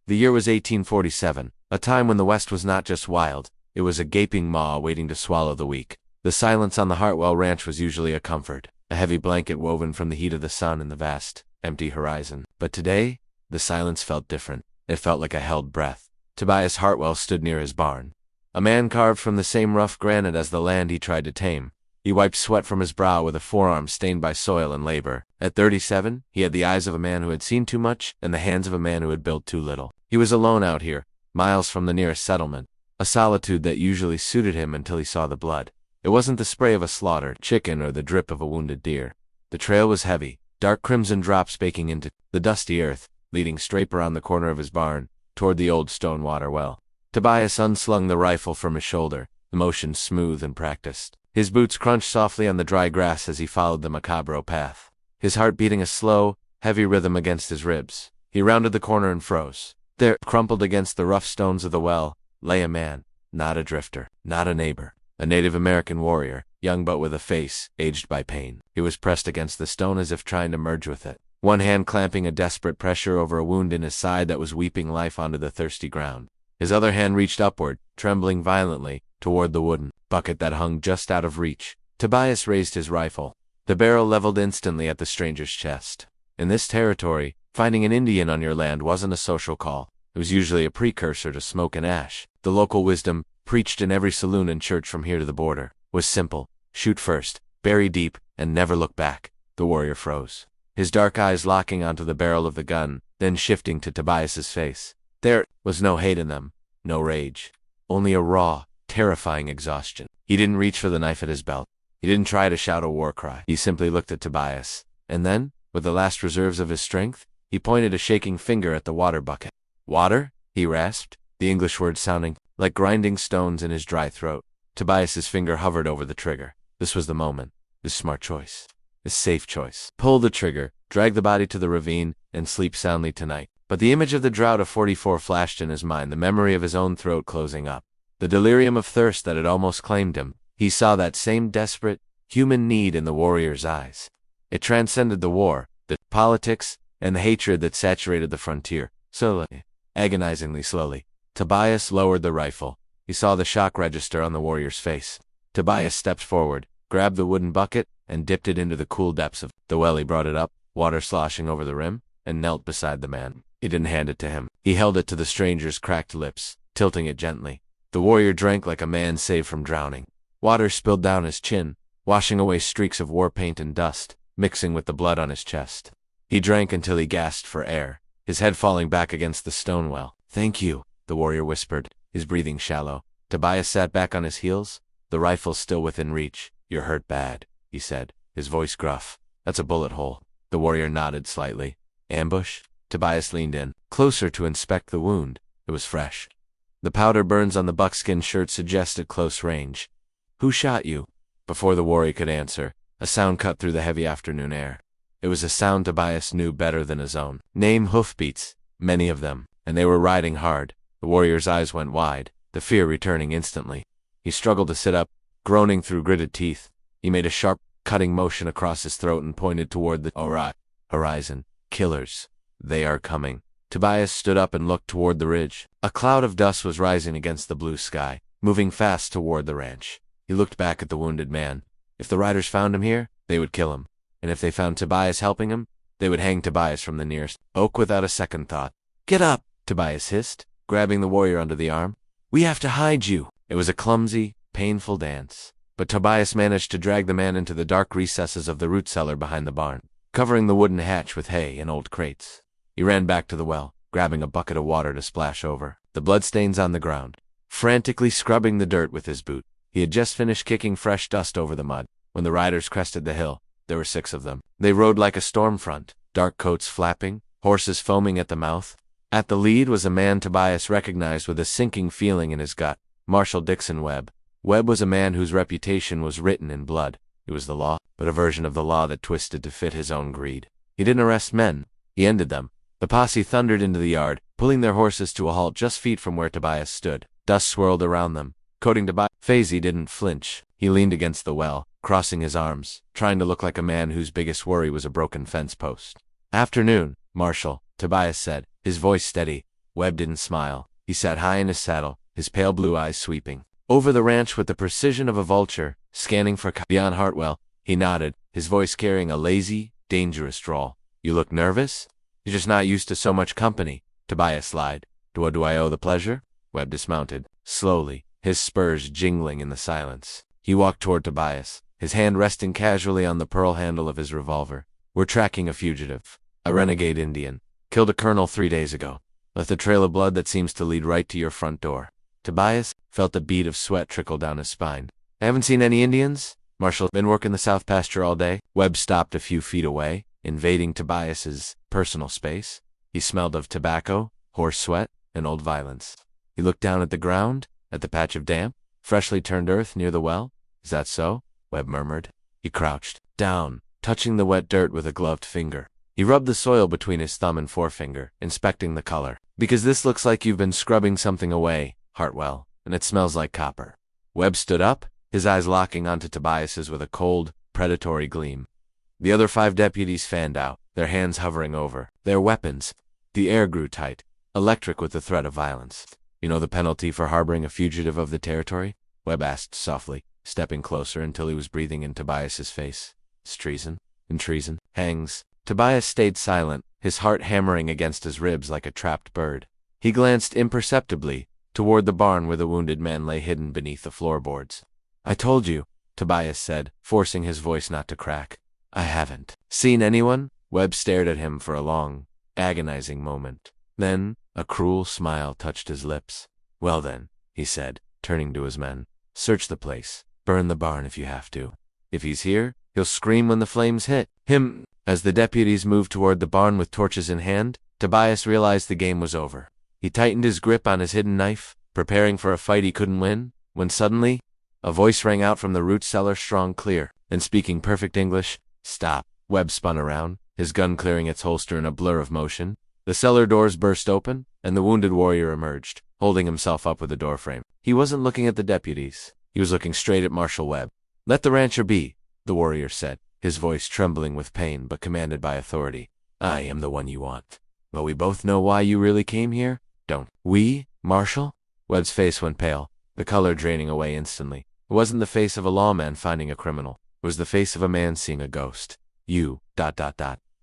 The year was 1847, a time when the West was not just wild, it was a gaping maw waiting to swallow the weak. The silence on the Hartwell Ranch was usually a comfort, a heavy blanket woven from the heat of the sun and the vast, empty horizon. But today, the silence felt different. It felt like a held breath. Tobias Hartwell stood near his barn. A man carved from the same rough granite as the land he tried to tame. He wiped sweat from his brow with a forearm stained by soil and labor. At 37, he had the eyes of a man who had seen too much and the hands of a man who had built too little. He was alone out here, miles from the nearest settlement, a solitude that usually suited him until he saw the blood. It wasn't the spray of a slaughtered chicken or the drip of a wounded deer. The trail was heavy, dark crimson drops baking into the dusty earth, leading straight around the corner of his barn, toward the old stone water well. Tobias unslung the rifle from his shoulder, the motion smooth and practiced. His boots crunched softly on the dry grass as he followed the macabre path, his heart beating a slow, heavy rhythm against his ribs. He rounded the corner and froze. There, crumpled against the rough stones of the well, lay a man, not a drifter, not a neighbor, a Native American warrior, young but with a face aged by pain. He was pressed against the stone as if trying to merge with it, one hand clamping a desperate pressure over a wound in his side that was weeping life onto the thirsty ground. His other hand reached upward, trembling violently, toward the wooden bucket that hung just out of reach. Tobias raised his rifle. The barrel leveled instantly at the stranger's chest. In this territory, finding an Indian on your land wasn't a social call. It was usually a precursor to smoke and ash. The local wisdom, preached in every saloon and church from here to the border, was simple: shoot first, bury deep, and never look back. The warrior froze, his dark eyes locking onto the barrel of the gun, then shifting to Tobias's face. There was no hate in them, no rage, only a raw, terrifying exhaustion. He didn't reach for the knife at his belt. He didn't try to shout a war cry. He simply looked at Tobias, and then, with the last reserves of his strength, he pointed a shaking finger at the water bucket. "Water?" he rasped, the English words sounding like grinding stones in his dry throat. Tobias's finger hovered over the trigger. This was the moment. This smart choice. This safe choice. Pull the trigger, drag the body to the ravine, and sleep soundly tonight. But the image of the drought of 44 flashed in his mind, the memory of his own throat closing up, the delirium of thirst that had almost claimed him. He saw that same desperate, human need in the warrior's eyes. It transcended the war, the politics, and the hatred that saturated the frontier. Slowly, agonizingly slowly, Tobias lowered the rifle. He saw the shock register on the warrior's face. Tobias stepped forward, grabbed the wooden bucket, and dipped it into the cool depths of the well. He brought it up, water sloshing over the rim, and knelt beside the man. He didn't hand it to him. He held it to the stranger's cracked lips, tilting it gently. The warrior drank like a man saved from drowning. Water spilled down his chin, washing away streaks of war paint and dust, mixing with the blood on his chest. He drank until he gasped for air, his head falling back against the stone well. "Thank you," the warrior whispered, his breathing shallow. Tobias sat back on his heels, the rifle still within reach. "You're hurt bad," he said, his voice gruff. "That's a bullet hole." The warrior nodded slightly. "Ambush?" Tobias leaned in, closer to inspect the wound. It was fresh. The powder burns on the buckskin shirt suggested close range. "Who shot you?" Before the warrior could answer, a sound cut through the heavy afternoon air. It was a sound Tobias knew better than his own. Name hoofbeats, many of them, and they were riding hard. The warrior's eyes went wide, the fear returning instantly. He struggled to sit up, groaning through gritted teeth. He made a sharp, cutting motion across his throat and pointed toward the horizon. "Killers. They are coming." Tobias stood up and looked toward the ridge. A cloud of dust was rising against the blue sky, moving fast toward the ranch. He looked back at the wounded man. If the riders found him here, they would kill him. And if they found Tobias helping him, they would hang Tobias from the nearest oak without a second thought. "Get up!" Tobias hissed, grabbing the warrior under the arm. "We have to hide you." It was a clumsy, painful dance, but Tobias managed to drag the man into the dark recesses of the root cellar behind the barn, covering the wooden hatch with hay and old crates. He ran back to the well, grabbing a bucket of water to splash over the bloodstains on the ground, frantically scrubbing the dirt with his boot. He had just finished kicking fresh dust over the mud when the riders crested the hill. There were 6 of them. They rode like a storm front, dark coats flapping, horses foaming at the mouth. At the lead was a man Tobias recognized with a sinking feeling in his gut, Marshal Dixon Webb. Webb was a man whose reputation was written in blood. It was the law, but a version of the law that twisted to fit his own greed. He didn't arrest men. He ended them. The posse thundered into the yard, pulling their horses to a halt just feet from where Tobias stood. Dust swirled around them, coating Tobias. Fazy didn't flinch. He leaned against the well, crossing his arms, trying to look like a man whose biggest worry was a broken fence post. "Afternoon, Marshal," Tobias said, his voice steady. Webb didn't smile. He sat high in his saddle, his pale blue eyes sweeping over the ranch with the precision of a vulture, scanning for beyond Hartwell. He nodded, his voice carrying a lazy, dangerous drawl. "You look nervous? You're just not used to so much company." Tobias lied. Do I owe the pleasure?" Webb dismounted, slowly, his spurs jingling in the silence. He walked toward Tobias, his hand resting casually on the pearl handle of his revolver. "We're tracking a fugitive, a renegade Indian. Killed a colonel 3 days ago. Left a trail of blood that seems to lead right to your front door." Tobias felt a bead of sweat trickle down his spine. "I haven't seen any Indians. Marshal, been working the south pasture all day?" Webb stopped a few feet away, invading Tobias's personal space. He smelled of tobacco, horse sweat, and old violence. He looked down at the ground, at the patch of damp, freshly turned earth near the well. "Is that so?" Webb murmured. He crouched down, touching the wet dirt with a gloved finger. He rubbed the soil between his thumb and forefinger, inspecting the color. "Because this looks like you've been scrubbing something away, Hartwell, and it smells like copper." Webb stood up, his eyes locking onto Tobias's with a cold, predatory gleam. The other 5 deputies fanned out, their hands hovering over their weapons. The air grew tight, electric with the threat of violence. "You know the penalty for harboring a fugitive of the territory?" Webb asked softly, stepping closer until he was breathing in Tobias's face. "It's treason. And treason hangs." Tobias stayed silent, his heart hammering against his ribs like a trapped bird. He glanced imperceptibly toward the barn where the wounded man lay hidden beneath the floorboards. "I told you," Tobias said, forcing his voice not to crack. "I haven't seen anyone." Webb stared at him for a long, agonizing moment. Then a cruel smile touched his lips. "Well then," he said, turning to his men, "search the place. Burn the barn if you have to. If he's here, he'll scream when the flames hit him." As the deputies moved toward the barn with torches in hand, Tobias realized the game was over. He tightened his grip on his hidden knife, preparing for a fight he couldn't win, when suddenly a voice rang out from the root cellar, strong, clear, and speaking perfect English. "Stop." Webb spun around, his gun clearing its holster in a blur of motion. The cellar doors burst open, and the wounded warrior emerged, holding himself up with the doorframe. He wasn't looking at the deputies. He was looking straight at Marshal Webb. "Let the rancher be," the warrior said, his voice trembling with pain but commanded by authority. "I am the one you want. Well, we both know why you really came here, don't we, Marshal?" Webb's face went pale, the color draining away instantly. It wasn't the face of a lawman finding a criminal. It was the face of a man seeing a ghost. "You, ..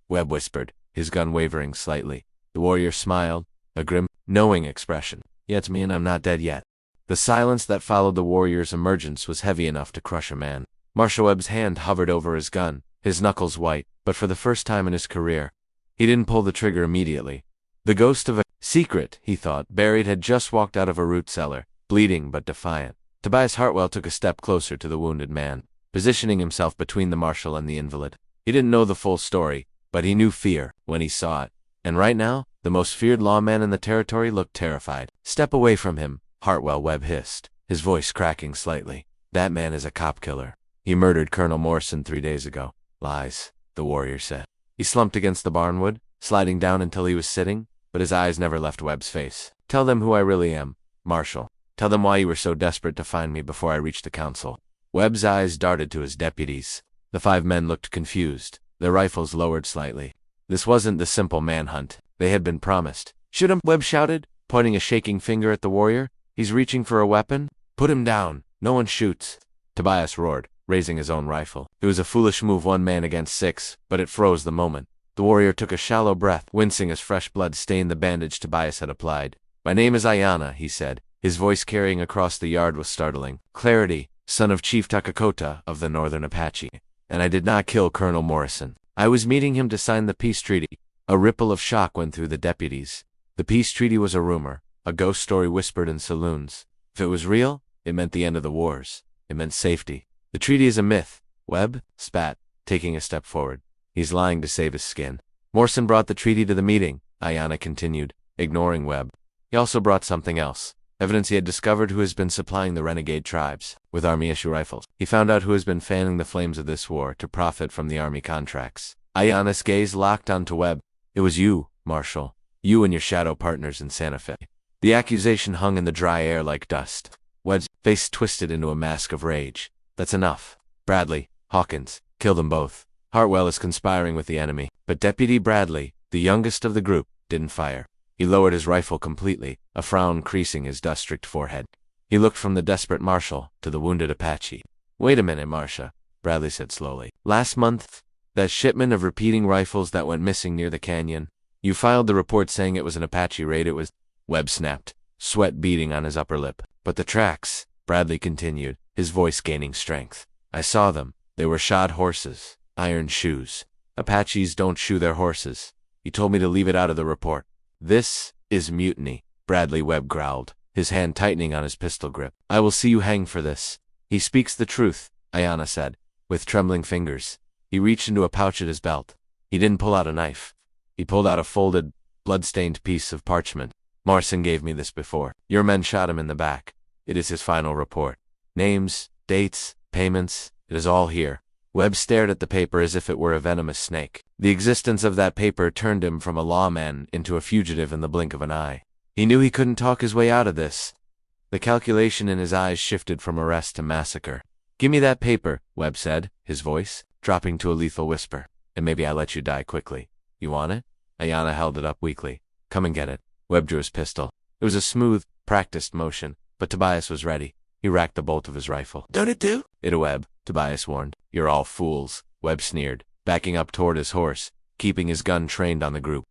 Webb whispered, his gun wavering slightly. The warrior smiled, a grim, knowing expression. "Yeah, it's me and I'm not dead yet." The silence that followed the warrior's emergence was heavy enough to crush a man. Marshal Webb's hand hovered over his gun, his knuckles white, but for the first time in his career, he didn't pull the trigger immediately. The ghost of a secret, he thought, buried had just walked out of a root cellar, bleeding but defiant. Tobias Hartwell took a step closer to the wounded man, positioning himself between the marshal and the invalid. He didn't know the full story, but he knew fear when he saw it. And right now, the most feared lawman in the territory looked terrified. "Step away from him," Hartwell, Webb hissed, his voice cracking slightly. "That man is a cop killer. He murdered Colonel Morrison 3 days ago." "Lies," the warrior said. He slumped against the barnwood, sliding down until he was sitting, but his eyes never left Webb's face. "Tell them who I really am, Marshal. Tell them why you were so desperate to find me before I reached the council." Webb's eyes darted to his deputies. The 5 men looked confused, their rifles lowered slightly. This wasn't the simple manhunt they had been promised. "Shoot him," Webb shouted, pointing a shaking finger at the warrior. "He's reaching for a weapon. Put him down. No one shoots." Tobias roared, raising his own rifle. It was a foolish move, 1 man against 6, but it froze the moment. The warrior took a shallow breath, wincing as fresh blood stained the bandage Tobias had applied. "My name is Ayana," he said, his voice carrying across the yard with startling clarity, "son of Chief Takakota of the Northern Apache. And I did not kill Colonel Morrison. I was meeting him to sign the peace treaty." A ripple of shock went through the deputies. The peace treaty was a rumor, a ghost story whispered in saloons. If it was real, it meant the end of the wars. It meant safety. "The treaty is a myth," Webb spat, taking a step forward. "He's lying to save his skin." "Morrison brought the treaty to the meeting," Ayana continued, ignoring Webb. "He also brought something else. Evidence he had discovered who has been supplying the renegade tribes with army-issue rifles. He found out who has been fanning the flames of this war to profit from the army contracts." Ayana's gaze locked onto Webb. "It was you, Marshal. You and your shadow partners in Santa Fe." The accusation hung in the dry air like dust. Webb's face twisted into a mask of rage. "That's enough. Bradley, Hawkins, kill them both. Hartwell is conspiring with the enemy." But Deputy Bradley, the youngest of the group, didn't fire. He lowered his rifle completely, a frown creasing his dust-streaked forehead. He looked from the desperate marshal to the wounded Apache. "Wait a minute, Marcia," Bradley said slowly. "Last month, that shipment of repeating rifles that went missing near the canyon, you filed the report saying it was an Apache raid. It was—" Webb snapped, sweat beading on his upper lip. "But the tracks," Bradley continued, his voice gaining strength. "I saw them. They were shod horses, iron shoes. Apaches don't shoe their horses. You told me to leave it out of the report." "This is mutiny," Bradley Webb growled, his hand tightening on his pistol grip. "I will see you hanged for this." "He speaks the truth," Ayanna said, with trembling fingers. He reached into a pouch at his belt. He didn't pull out a knife. He pulled out a folded, blood-stained piece of parchment. "Morrison gave me this before. Your men shot him in the back. It is his final report. Names, dates, payments, it is all here." Webb stared at the paper as if it were a venomous snake. The existence of that paper turned him from a lawman into a fugitive in the blink of an eye. He knew he couldn't talk his way out of this. The calculation in his eyes shifted from arrest to massacre. "Give me that paper," Webb said, his voice dropping to a lethal whisper. "And maybe I let you die quickly. You want it?" Ayanna held it up weakly. "Come and get it." Webb drew his pistol. It was a smooth, practiced motion, but Tobias was ready. He racked the bolt of his rifle. "Don't it do?" "It'll, Webb," Tobias warned. "You're all fools," Webb sneered, backing up toward his horse, keeping his gun trained on the group.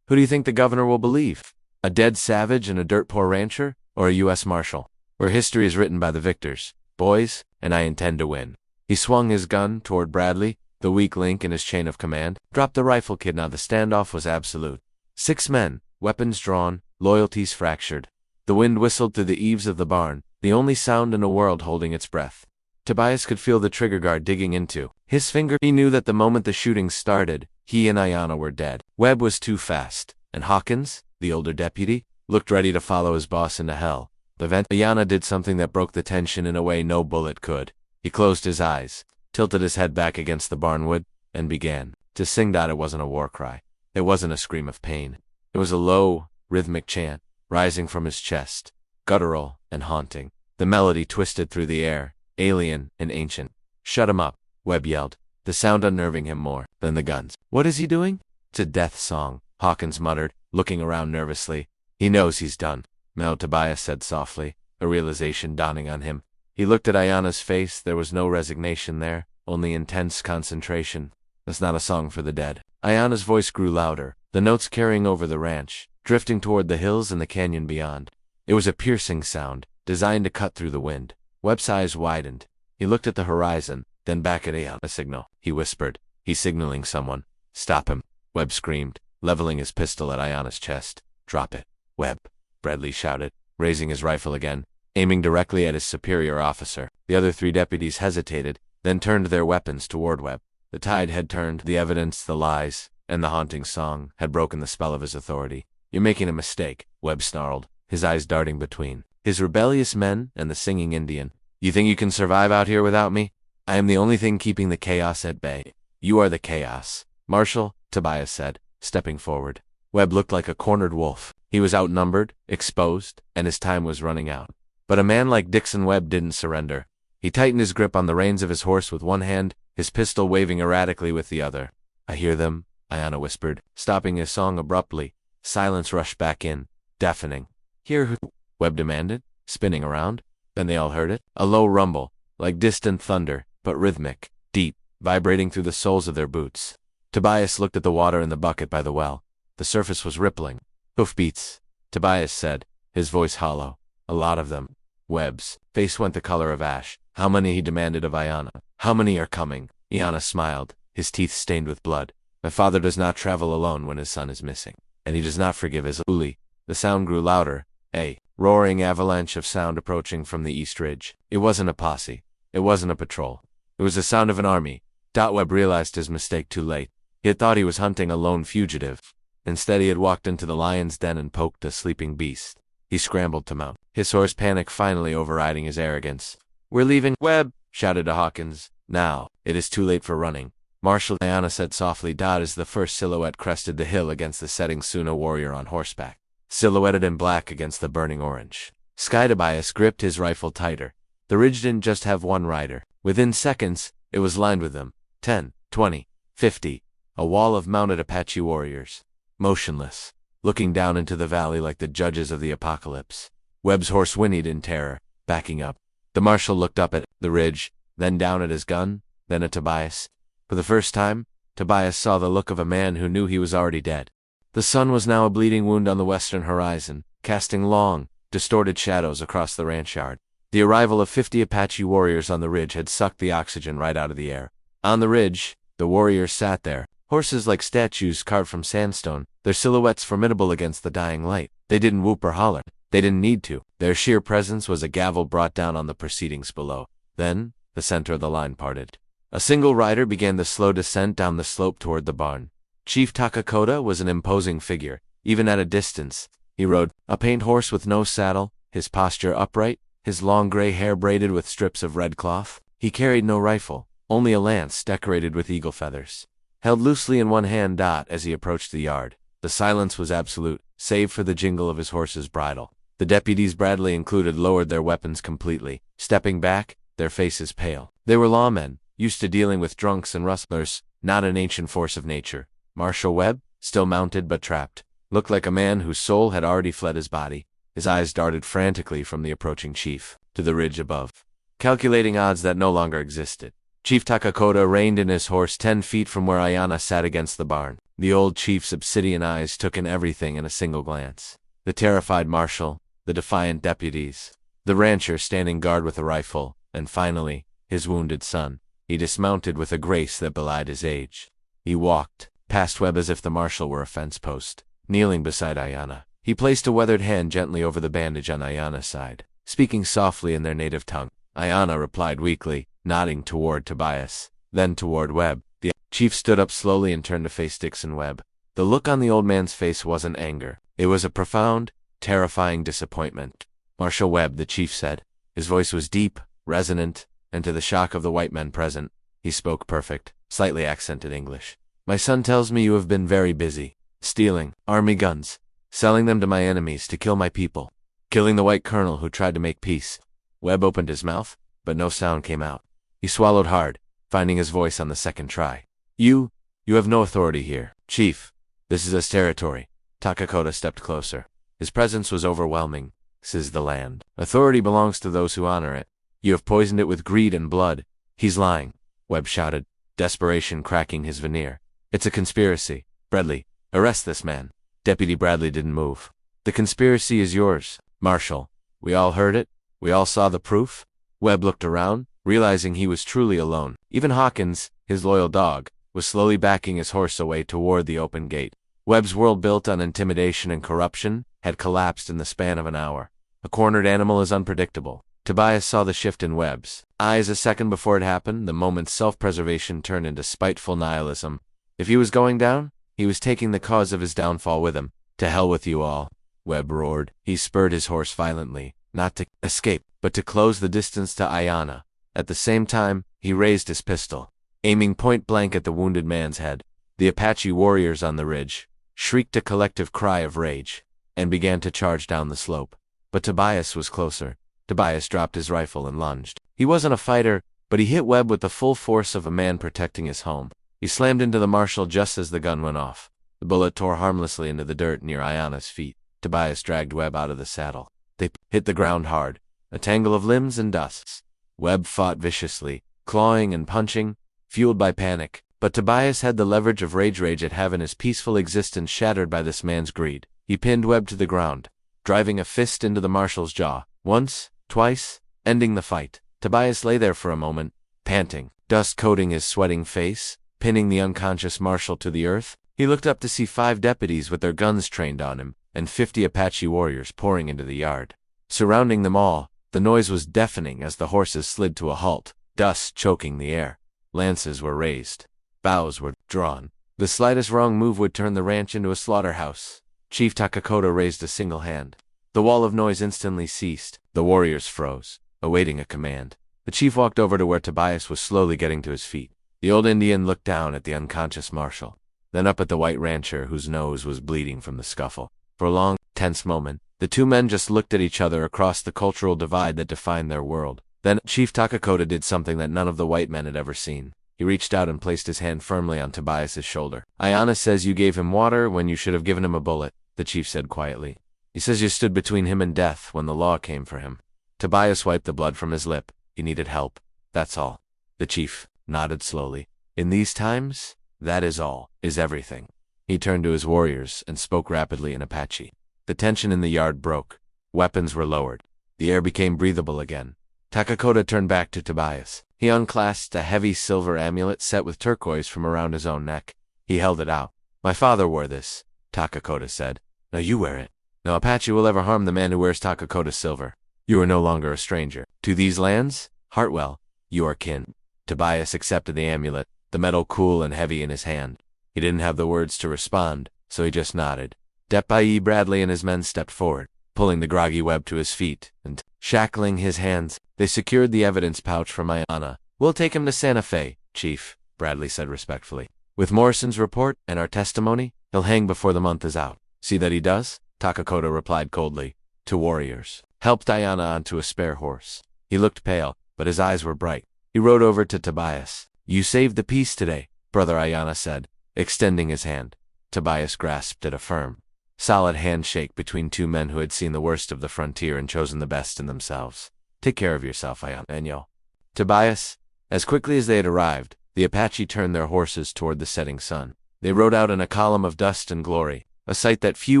"Who do you think the governor will believe? A dead savage and a dirt-poor rancher? Or a U.S. Marshal? Where history is written by the victors, boys, and I intend to win." He swung his gun toward Bradley, the weak link in his chain of command. "Drop the rifle, kid." Now the standoff was absolute. 6 men, weapons drawn, loyalties fractured. The wind whistled through the eaves of the barn, the only sound in a world holding its breath. Tobias could feel the trigger guard digging into his finger. He knew that the moment the shooting started, he and Ayanna were dead. Webb was too fast, and Hawkins, the older deputy, looked ready to follow his boss into hell. Ayanna did something that broke the tension in a way no bullet could. He closed his eyes, tilted his head back against the barnwood, and began to sing. It wasn't a war cry. It wasn't a scream of pain. It was a low, rhythmic chant, rising from his chest, guttural and haunting. The melody twisted through the air, alien and ancient. "Shut him up," Webb yelled, the sound unnerving him more than the guns. "What is he doing?" "It's a death song," Hawkins muttered, looking around nervously. "He knows he's done," Tobias said softly, a realization dawning on him. He looked at Ayanna's face. There was no resignation there, only intense concentration. "That's not a song for the dead." Ayanna's voice grew louder, the notes carrying over the ranch, drifting toward the hills and the canyon beyond. It was a piercing sound, designed to cut through the wind. Webb's eyes widened. He looked at the horizon, then back at Ayanna. "A signal," he whispered. "He's signaling someone." "Stop him," Webb screamed, leveling his pistol at Ayanna's chest. "Drop it, Webb," Bradley shouted, raising his rifle again, aiming directly at his superior officer. The other 3 deputies hesitated, then turned their weapons toward Webb. The tide had turned. The evidence, the lies, and the haunting song had broken the spell of his authority. "You're making a mistake," Webb snarled, his eyes darting between his rebellious men and the singing Indian. "You think you can survive out here without me? I am the only thing keeping the chaos at bay." "You are the chaos, Marshal," Tobias said, stepping forward. Webb looked like a cornered wolf. He was outnumbered, exposed, and his time was running out. But a man like Dixon Webb didn't surrender. He tightened his grip on the reins of his horse with one hand, his pistol waving erratically with the other. "I hear them," Ayanna whispered, stopping his song abruptly. Silence rushed back in, deafening. "Hear who?" Webb demanded, spinning around. Then they all heard it. A low rumble, like distant thunder, but rhythmic, deep, vibrating through the soles of their boots. Tobias looked at the water in the bucket by the well. The surface was rippling. "Hoofbeats," Tobias said, his voice hollow. "A lot of them." Webb's face went the color of ash. "How many?" he demanded of Ayanna. "How many are coming?" Ayanna smiled, his teeth stained with blood. "My father does not travel alone when his son is missing, and he does not forgive his uli." The sound grew louder, a roaring avalanche of sound approaching from the east ridge. It wasn't a posse. It wasn't a patrol. It was the sound of an army. Webb realized his mistake too late. He had thought he was hunting a lone fugitive. Instead, he had walked into the lion's den and poked a sleeping beast. He scrambled to mount, his horse panic finally overriding his arrogance. "We're leaving," Webb shouted to Hawkins. "Now, it is too late for running." "Marshal," Ayanna said softly. As the first silhouette crested the hill against the setting sun, a warrior on horseback, silhouetted in black against the burning orange sky. Tobias gripped his rifle tighter. The ridge didn't just have one rider. Within seconds, it was lined with them. 10, 20, 50. A wall of mounted Apache warriors. Motionless, looking down into the valley like the judges of the apocalypse. Webb's horse whinnied in terror, backing up. The marshal looked up at the ridge, then down at his gun, then at Tobias. For the first time, Tobias saw the look of a man who knew he was already dead. The sun was now a bleeding wound on the western horizon, casting long, distorted shadows across the ranch yard. The arrival of 50 Apache warriors on the ridge had sucked the oxygen right out of the air. On the ridge, the warriors sat there, horses like statues carved from sandstone, their silhouettes formidable against the dying light. They didn't whoop or holler. They didn't need to. Their sheer presence was a gavel brought down on the proceedings below. Then, the center of the line parted. A single rider began the slow descent down the slope toward the barn. Chief Takakota was an imposing figure, even at a distance. He rode a paint horse with no saddle, his posture upright, his long gray hair braided with strips of red cloth. He carried no rifle, only a lance decorated with eagle feathers, held loosely in one hand. As he approached the yard, the silence was absolute, save for the jingle of his horse's bridle. The deputies, Bradley included, lowered their weapons completely, stepping back, their faces pale. They were lawmen, used to dealing with drunks and rustlers, not an ancient force of nature. Marshal Webb, still mounted but trapped, looked like a man whose soul had already fled his body. His eyes darted frantically from the approaching chief to the ridge above, calculating odds that no longer existed. Chief Takakota reined in his horse 10 feet from where Ayana sat against the barn. The old chief's obsidian eyes took in everything in a single glance. The terrified marshal, the defiant deputies, the rancher standing guard with a rifle, and finally, his wounded son. He dismounted with a grace that belied his age. He walked past Webb as if the marshal were a fence post. Kneeling beside Ayana, he placed a weathered hand gently over the bandage on Ayana's side, speaking softly in their native tongue. Ayana replied weakly, nodding toward Tobias, then toward Webb. The chief stood up slowly and turned to face Dixon Webb. The look on the old man's face wasn't anger. It was a profound, terrifying disappointment. "Marshal Webb," the chief said. His voice was deep, resonant, and to the shock of the white men present, he spoke perfect, slightly accented English. "My son tells me you have been very busy, stealing army guns, selling them to my enemies to kill my people, killing the white colonel who tried to make peace." Webb opened his mouth, but no sound came out. He swallowed hard, finding his voice on the second try. You have no authority here, Chief. This is his territory." Takakota stepped closer. His presence was overwhelming. "This is the land. Authority belongs to those who honor it. You have poisoned it with greed and blood." "He's lying," Webb shouted, desperation cracking his veneer. "It's a conspiracy. Bradley, arrest this man." Deputy Bradley didn't move. "The conspiracy is yours, Marshal. We all heard it. We all saw the proof." Webb looked around, realizing he was truly alone. Even Hawkins, his loyal dog, was slowly backing his horse away toward the open gate. Webb's world built on intimidation and corruption had collapsed in the span of an hour. A cornered animal is unpredictable. Tobias saw the shift in Webb's eyes a second before it happened. The moment's self-preservation turned into spiteful nihilism. If he was going down, he was taking the cause of his downfall with him. "To hell with you all," Webb roared. He spurred his horse violently, not to escape, but to close the distance to Ayana. At the same time, he raised his pistol, aiming point-blank at the wounded man's head. The Apache warriors on the ridge shrieked a collective cry of rage, and began to charge down the slope. But Tobias was closer. Tobias dropped his rifle and lunged. He wasn't a fighter, but he hit Webb with the full force of a man protecting his home. He slammed into the marshal just as the gun went off. The bullet tore harmlessly into the dirt near Ayana's feet. Tobias dragged Webb out of the saddle. They hit the ground hard, a tangle of limbs and dusts. Webb fought viciously, clawing and punching, fueled by panic. But Tobias had the leverage of rage at having his peaceful existence shattered by this man's greed. He pinned Webb to the ground, driving a fist into the marshal's jaw. Once, twice, ending the fight. Tobias lay there for a moment, panting, dust coating his sweating face, pinning the unconscious marshal to the earth. He looked up to see 5 deputies with their guns trained on him, and 50 Apache warriors pouring into the yard. Surrounding them all, the noise was deafening as the horses slid to a halt, dust choking the air. Lances were raised. Bows were drawn. The slightest wrong move would turn the ranch into a slaughterhouse. Chief Takakota raised a single hand. The wall of noise instantly ceased. The warriors froze, awaiting a command. The chief walked over to where Tobias was slowly getting to his feet. The old Indian looked down at the unconscious marshal, then up at the white rancher whose nose was bleeding from the scuffle. For a long, tense moment, the two men just looked at each other across the cultural divide that defined their world. Then Chief Takakota did something that none of the white men had ever seen. He reached out and placed his hand firmly on Tobias's shoulder. "Ayana says you gave him water when you should have given him a bullet." the chief said quietly. He says you stood between him and death when the law came for him. Tobias wiped the blood from his lip. He needed help. That's all. The chief nodded slowly. In these times, that is all, is everything. He turned to his warriors and spoke rapidly in Apache. The tension in the yard broke. Weapons were lowered. The air became breathable again. Takakota turned back to Tobias. He unclasped a heavy silver amulet set with turquoise from around his own neck. He held it out. My father wore this, Takakota said. Now you wear it. No Apache will ever harm the man who wears Takakota's silver. You are no longer a stranger. To these lands, Hartwell, you are kin. Tobias accepted the amulet, the metal cool and heavy in his hand. He didn't have the words to respond, so he just nodded. Depai Bradley and his men stepped forward, pulling the groggy web to his feet, and, shackling his hands, they secured the evidence pouch from Ayana. We'll take him to Santa Fe, Chief, Bradley said respectfully. With Morrison's report and our testimony, he'll hang before the month is out. See that he does? Takakota replied coldly. To warriors. Helped Ayana onto a spare horse. He looked pale, but his eyes were bright. He rode over to Tobias. You saved the peace today, Brother Ayana said, extending his hand. Tobias grasped it a firm, solid handshake between two men who had seen the worst of the frontier and chosen the best in themselves. Take care of yourself, Ayana. Tobias, as quickly as they had arrived, the Apache turned their horses toward the setting sun. They rode out in a column of dust and glory, a sight that few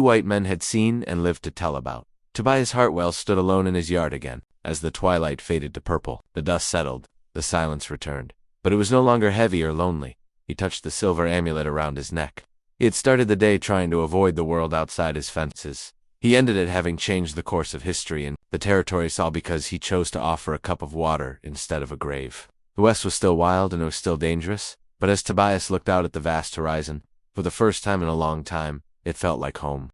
white men had seen and lived to tell about. Tobias Hartwell stood alone in his yard again. As the twilight faded to purple, the dust settled, the silence returned. But it was no longer heavy or lonely. He touched the silver amulet around his neck. He had started the day trying to avoid the world outside his fences. He ended it having changed the course of history and the territory all because he chose to offer a cup of water instead of a grave. The West was still wild and it was still dangerous, but as Tobias looked out at the vast horizon, for the first time in a long time, it felt like home.